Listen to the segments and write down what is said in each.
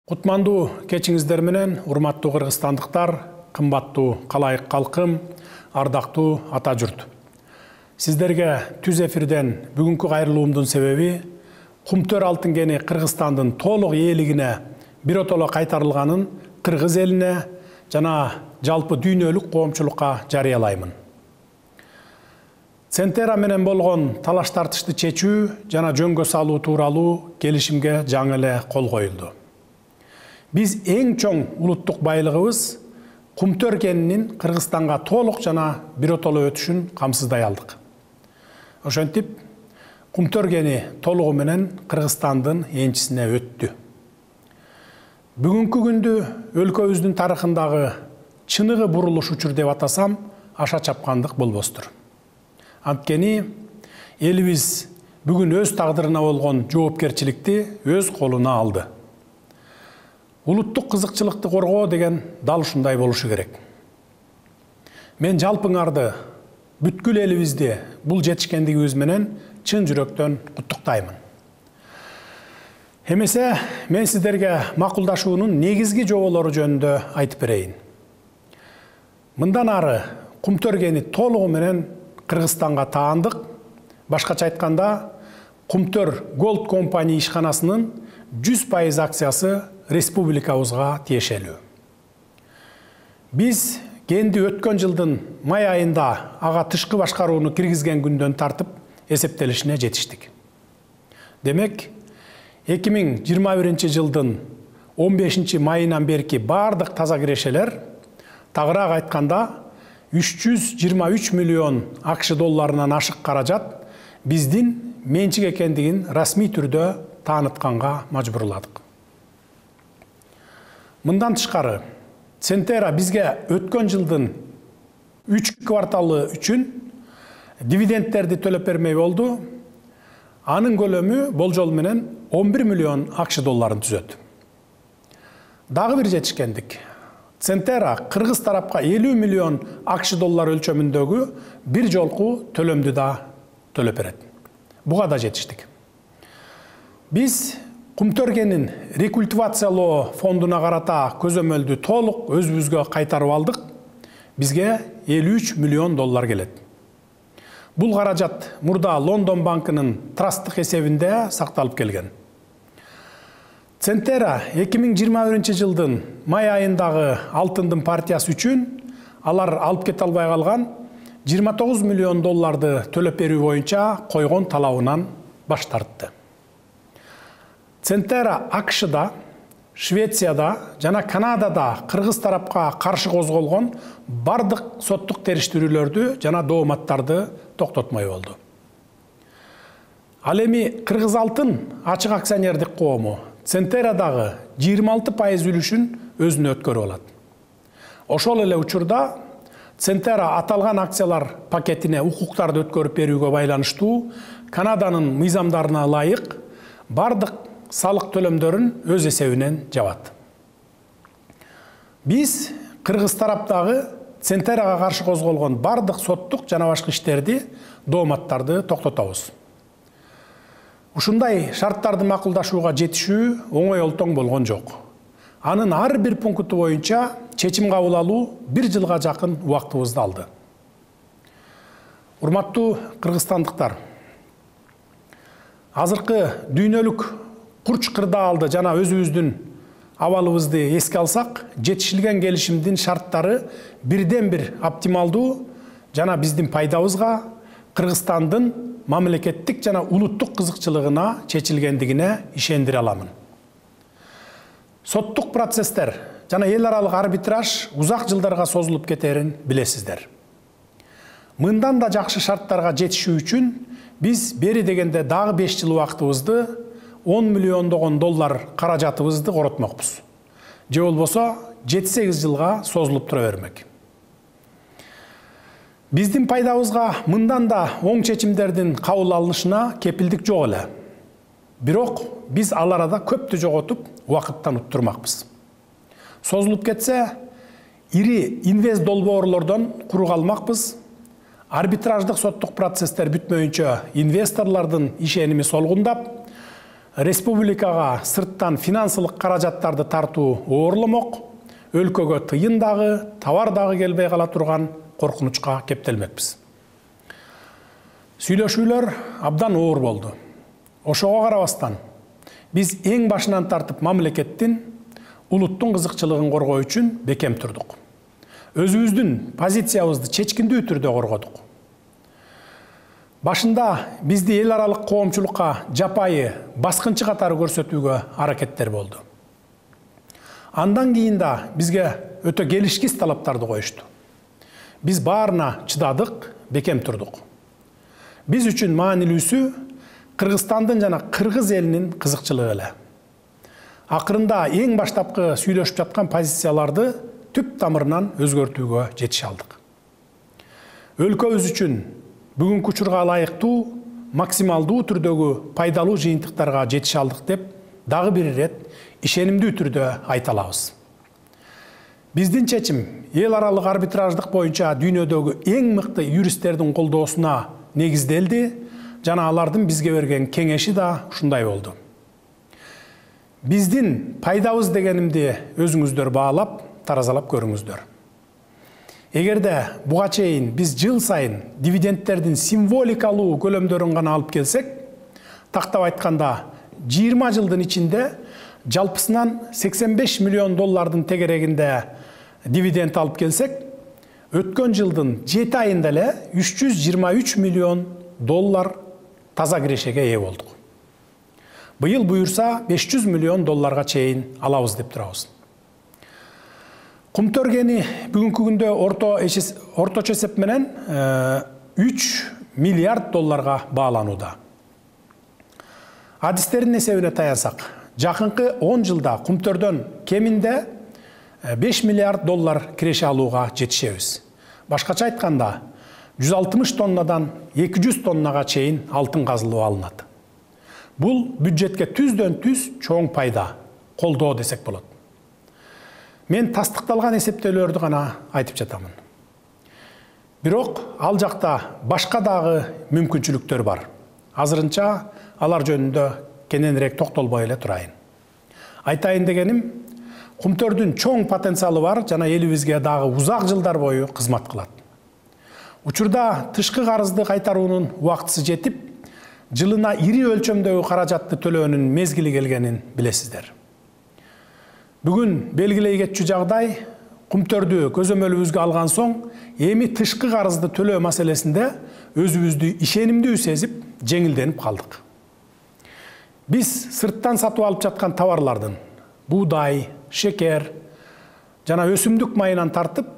Кутмандуу кечиңиздер менен, урматтуу кыргызстандыктар, кымбаттуу калайык калкым, ардактуу ата журт. Сиздерге түз эфирден бүгүнкү кайрылуумдун себеби Кумтөр алтын кени Кыргызстандын толук ээлигине биротоло кайтарылганын кыргыз элине жана жалпы дүйнөлүк коомчулукка жарыялаймын. Центера менен болгон талаш тартышты чечүү жана жөнгө салуу тууралуу келишимге жаңы эле кол коюлду. Биз эң чоң улуттук байлыгыбыз Кумтөр кенинин Кыргызстанга толук жана биротоло өтүшүн камсыздай алдык. Ошентип, Кумтөр кени толугу менен Кыргызстандын энчисине өттү. Бүгүнкү күндү өлкөбүздүн тарыхындагы чыныгы бурулуш учур деп атасам, аша чапкандык болбостур. Анткени элибиз бүгүн өз тагдырына болгон жоопкерчиликти өз колуна алды. Улуттук кызыкчылыкты коргоо деген дал ушундай болушу керек. Мен жалпыңарды, бүткүл элибизди бул жетишкендигибиз менен чын жүрөктөн куттуктаймын. Эмесе, мен сиздерге макулдашуунун негизги жоболору жөнүндө айтып берейин. Мындан ары Кумтөр кени толугу менен Кыргызстанга таандык. Башкача айтканда, Кумтөр Gold Company ишканасынын 100% акциясы республикабызга тиешелүү. Биз кенди өткөн жылдын май айында ага тышкы башкарууну киргизген күндөн тартып эсептелишине жетиштик. Демек, 2021 жылдын 15 майынан берки бардык таза кирешелер, тагыраак айтканда 323 миллион АКШ долларынан ашык каражат биздин менчик экендигин расмий түрдө таанытканга мажбурладык. Мындан тышкары, Центера бизге өткөн жылдын 3 кварталы үчүн дивидендтерди төлөп бермей болду. Анын көлөмү болжол менен 11 миллион АКШ долларын түзөт. Дагы бир жетишкендик. Центера кыргыз тарапка 50 миллион АКШ доллар өлчөмүндөгү бир жолку төлөмдү да төлөп берет. Буга да жетиштик. Биз Кумтөр кенин рекультивациялоо фондуна карата көзөмөлдү толук өзүбүзгө кайтарып алдык. Бизге 53 миллион доллар келет. Бул каражат мурда Лондон банкынын трасттык эсебинде сакталып келген. Центера 2021 жылдын май айындагы алтындын партиясы үчүн алар алып кете албай калган 29 миллион долларды төлөп берүү боюнча койгон талабынан баш тартты. Центера АКШда, Швецияда жана Канадада кыргыз тарапка каршы козголгон бардык соттук териштирүүлөрдү жана дооматтарды токтотмой болду. Ал эми Кыргыз алтын ачык акционердик коому Центерадагы 26% үлүшүн өзүнө өткөрүп алат. Ошол эле учурда Центера аталган акциялар пакетине укуктарды өткөрүп берүүгө байланыштуу Канаданын мыйзамдарына ылайык бардык салык төлөмдөрүн өз эсебинен жабат. Биз кыргыз тараптагы Центерага каршы козголгон бардык соттук жана башка иштерди, дооматтарды токтотобуз. Ушундай шарттарды макулдашууга жетишүү оңой олтоң болгон жок. Анын ар бир пункту боюнча чечим кабыл алуу 1 жылга жакын убактыбызды алды. Урматтуу кыргызстандыктар, азыркы дүйнөлүк курч кырдаалды жана өзүбүздүн абалыбызды эске алсак, жетишилген келишимдин шарттары бирден бир оптималдуу жана биздин пайдабызга Кыргызстандын мамлекеттик жана улуттук кызыкчылыгына чечилгендигине ишендире аламын. Соттук процесстер жана эл аралык арбитраж узак жылдарга созулуп кетерин билесиздер. Мындан да жакшы шарттарга жетишүү үчүн биз бери дегенде дагы 5 жыл убактыбызды 10 миллиондогон доллар каражатыбызды коротмокпуз. Же болбосо 7-8 жылга созулуп тура бермек. Биздин пайдабызга мындан да оң чечимдердин кабыл алынышына кепилдик жок эле. Бирок биз ал арада көптү жоготуп, убакыттан уттурмакпыз. Созулуп кетсе, ири инвест долбоорлордон куру калмакпыз. Арбитраждык соттук процесстер бүтмөйүнчө инвесторлордун ишеними солгундап, республикага сырттан финансылык каражаттарды тартуу оорломок, өлкөгө тыйын дагы, товар дагы келбей кала турган коркунучка кептелмекпиз. Сүйлөшүүлөр абдан оор болду. Ошого карабастан биз эң башынан тартып мамлекеттин, улуттун кызыкчылыгын коргоо үчүн бекем турдук. Өзүбүздүн позициябызды чечкиндүү түрдө коргодук. Башында бизди эл аралык коомчулукка жапайы баскынчы катары көрсөтүүгө аракеттер болду. Андан кийин да бизге өтө келишкис талаптарды коюшту. Биз баарына чыдадык, бекем турдук. Биз үчүн маанилүүсү Кыргызстандын жана кыргыз элинин кызыкчылыгы эле. Акырында эң баштапкы сүйлөшүп жаткан позицияларды түп тамырынан өзгөртүүгө жетише алдык. Өлкөбүз үчүн бүгүнкү учурга ылайыктуу, максималдуу түрдөгү пайдалуу жыйынтыктарга жетише алдык деп дагы бир ирет ишенимдүү түрдө айта алабыз. Биздин чечим эл аралык арбитраждык боюнча дүйнөдөгү эң мыкты юристтердин колдоосуна негизделди жана алардын бизге берген кеңеши да ушундай болду. Биздин пайдабыз дегенимди өзүңүздөр баалап, таразалап көрүңүздөр. Эгерде буга чейин биз жыл сайын дивидендтердин символикалуу көлөмдөрүн гана алып келсек, тактап айтканда 20 жылдын ичинде жалпысынан 85 миллион доллардын тегерегинде дивиденд алып келсек, өткөн жылдын 7 айында эле 323 миллион доллар таза кирешеге ээ болдук. Быйыл буюрса 500 миллион долларга чейин алабыз деп турабыз. Кумтөргени бүгүнкү күндө орточо эсеп менен 3 миллиард долларга бааланууда. Адистердин эсебине таянсак, жакынкы 10 жылда кумтөрдөн кеминде 5 миллиард доллар киреше алууга жетишебиз. Башкача айтканда, 160 тоннадан 200 тоннага чейин алтын казылып алынат. Бул бюджетке түздөн түз чоң пайда, колдоо десек болот. Мен тастыкталган эсептөөлөрдү гана айтып жатамын. Бирок ал жакта башка дагы мүмкүнчүлүктөр бар. Азырынча алар жөнүндө кененирээк токтолбой эле турайын. Айтайын дегеним, кумтөрдүн чоң потенциалы бар жана элибизге дагы узак жылдар бою кызмат кылат. Учурда тышкы карызды кайтаруунун убактысы жетип, жылына ири өлчөмдөгү каражатты төлөөнүн мезгили келгенин билесиздер. Бүгүн белгилей кетчү жагдай, кумтөрдү көзөмөлүбүзгө алган соң, эми тышкы карызды төлөө маселесинде өзүбүздү ишенимдүү сезип, жеңилденип калдык. Биз сырттан сатып алып жаткан товарлардын буудай, шекер жана өсүмдүк майынан тартып,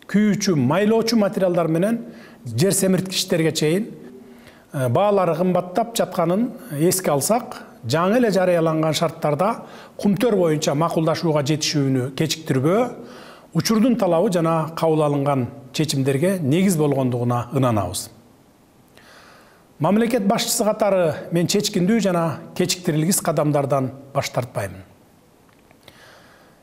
күйүүчү, майлоочу материалдар менен жер семирткичтерге чейин баалары кымбаттап жатканын эске алсак, жаңы эле жарыяланган шарттарда кумтөр боюнча макулдашууга жетишүүнү кечиктирбөө, учурдун талабы жана кабыл алынган чечимдерге негиз болгондугуна ынанабыз. Мамлекет башчысы катары мен чечкиндүү жана кечиктирилгис кадамдардан баш тартпаймын.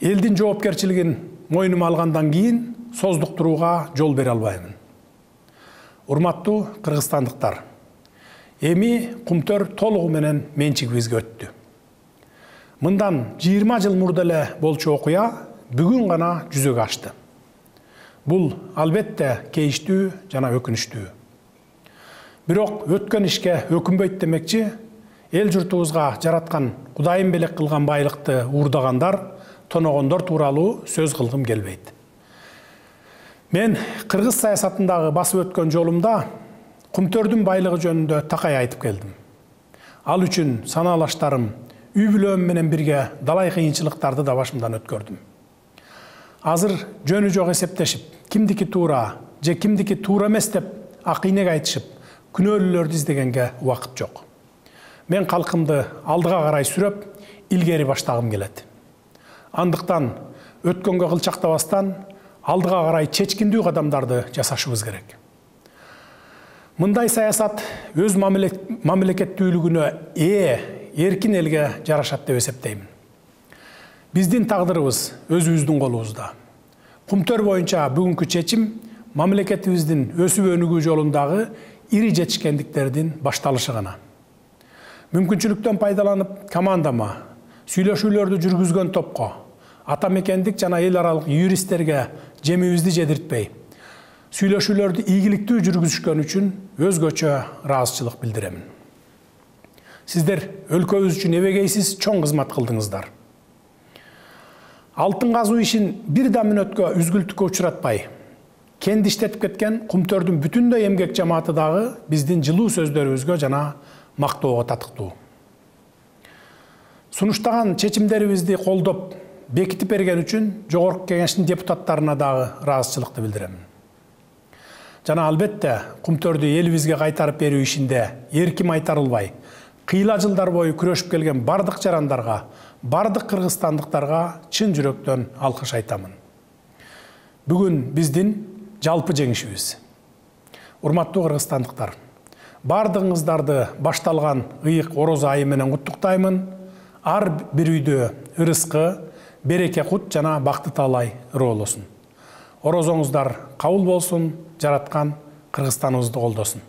Элдин жоопкерчилигин мойнума алгандан кийин создуктурууга жол бере албаймын. Урматтуу кыргызстандыктар, эми кумтөр толугу менен менчигибизге өттү. Мындан 20 жыл мурда эле болчу окуя бүгүн гана жүзөгө ашты. Бул албетте кейиштүү жана өкүнүчтүү. Бирок өткөн ишке өкүнбөйт демекчи, эл журтубузга жараткан Кудайым белек кылган байлыкты уурдагандар, тоногондор тууралуу сөз кылгым келбейт. Мен кыргыз саясатындагы басып өткөн жолумда кумтөрдүн байлыгы жөнүндө такай айтып келдим. Ал үчүн санаалаштарым, үй бүлөм менен бирге далай кыйынчылыктарды да башымдан өткөрдүм. Азыр жөнү жок эсептешип, кимдики туура же кимдики туура эмес деп акыйнек айтышып, күнөөлүүлөрдү издегенге убакыт жок. Мен калкымды алдыга карай сүрөп, илгери баштагым келет. Андыктан өткөнгө кылчактабастан алдыга карай чечкиндүү кадамдарды жасашыбыз керек. Мындай саясат өз мамлекеттүүлүгүнө эркин элге жарашат деп эсептеймин. Биздин тагдырыбыз өзүбүздүн колубузда. Кумтөр боюнча бүгүнкү чечим мамлекетибиздин өсүп өнүгүү жолундагы ири жетишкендиктердин башталышы гана. Мүмкүнчүлүктөн пайдаланып командама, сүйлөшүүлөрдү жүргүзгөн топко, ата мекендик жана эл аралык юристтерге жемибизди жедиртпей, сүйлөшүүлөрдү ийгиликтүү жүргүзүшкөн үчүн өзгөчө ыраазычылык билдиремин. Сиздер өлкөбүз үчүн эбегейсиз чоң кызмат кылдыңыздар. Алтын казуу ишин бир да мүнөткө үзгүлтүккө учуратпай, кенди иштетип кеткен Кумтөрдүн бүтүндөй эмгек жамааты дагы биздин жылуу сөздөрүбүзгө жана мактоого татыктуу. Сунуштаган чечимдерибизди колдоп, бекитип берген үчүн Жогорку Кеңештин депутаттарына дагы ыраазычылыкты билдиремин. Жана албетте Кумтөрдү элибизге кайтарып берүү ишинде эрким айтарылбай, кыйла жылдар бою күрөшүп келген бардык жарандарга, бардык кыргызстандыктарга чын жүрөктөн алкыш айтамын. Бүгүн биздин жалпы жеңишибиз. Урматтуу кыргызстандыктар, бардыгыңыздарды башталган ыйык ороз айы менен куттуктаймын. Ар бир үйдө ырыскы, береке кут жана бакты таалай ыры болосун. Орозоңуздар кабыл болсун, жараткан Кыргызстаныбызды колдосун.